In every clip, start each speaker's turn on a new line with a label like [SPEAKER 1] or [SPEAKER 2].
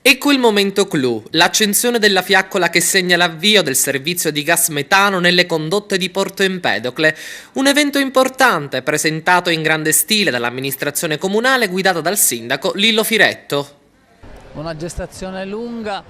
[SPEAKER 1] Ecco il momento clou, l'accensione della fiaccola che segna l'avvio del servizio di gas metano nelle condotte di Porto Empedocle, un evento importante presentato in grande stile dall'amministrazione comunale guidata dal sindaco Lillo Firetto.
[SPEAKER 2] Una gestazione lunga,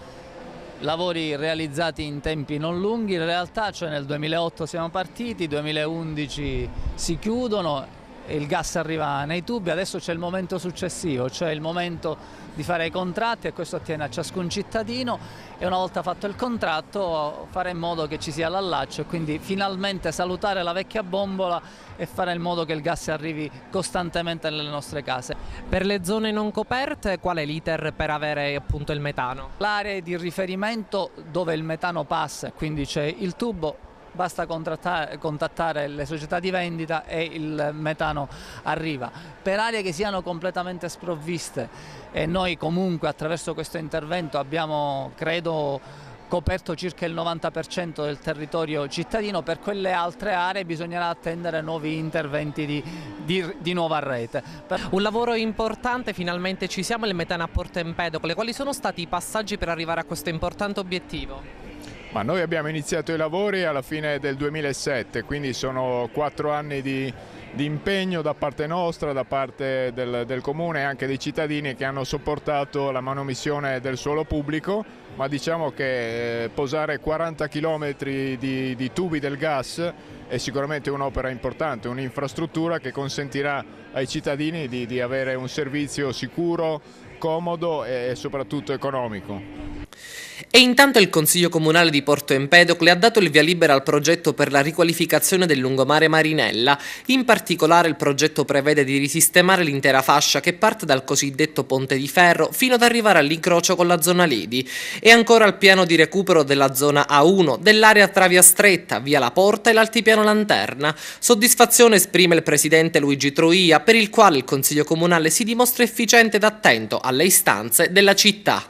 [SPEAKER 2] lavori realizzati in tempi non lunghi in realtà, cioè nel 2008 siamo partiti, 2011 si chiudono e il gas arriva nei tubi. Adesso c'è il momento successivo, cioè il momento di fare i contratti, e questo attiene a ciascun cittadino, e una volta fatto il contratto fare in modo che ci sia l'allaccio e quindi finalmente salutare la vecchia bombola e fare in modo che il gas arrivi costantemente nelle nostre case.
[SPEAKER 1] Per le zone non coperte qual è l'iter per avere appunto il metano?
[SPEAKER 2] L'area di riferimento dove il metano passa, quindi c'è il tubo, basta contattare le società di vendita e il metano arriva. Per aree che siano completamente sprovviste, e noi comunque attraverso questo intervento abbiamo, credo, coperto circa il 90% del territorio cittadino, per quelle altre aree bisognerà attendere nuovi interventi di nuova rete.
[SPEAKER 1] Un lavoro importante, finalmente ci siamo, il metano a Porto Empedocle. Quali sono stati i passaggi per arrivare a questo importante obiettivo?
[SPEAKER 3] Ma noi abbiamo iniziato i lavori alla fine del 2007, quindi sono 4 anni di impegno da parte nostra, da parte del Comune e anche dei cittadini che hanno sopportato la manomissione del suolo pubblico, ma diciamo che posare 40 km di tubi del gas è sicuramente un'opera importante, un'infrastruttura che consentirà ai cittadini di avere un servizio sicuro, comodo e soprattutto economico.
[SPEAKER 1] E intanto il Consiglio Comunale di Porto Empedocle ha dato il via libera al progetto per la riqualificazione del lungomare Marinella. In particolare il progetto prevede di risistemare l'intera fascia che parte dal cosiddetto Ponte di Ferro fino ad arrivare all'incrocio con la zona Lidi, e ancora il piano di recupero della zona A1, dell'area tra Via Stretta, Via La Porta e l'Altipiano Lanterna. Soddisfazione esprime il presidente Luigi Troia, per il quale il Consiglio Comunale si dimostra efficiente ed attento alle istanze della città.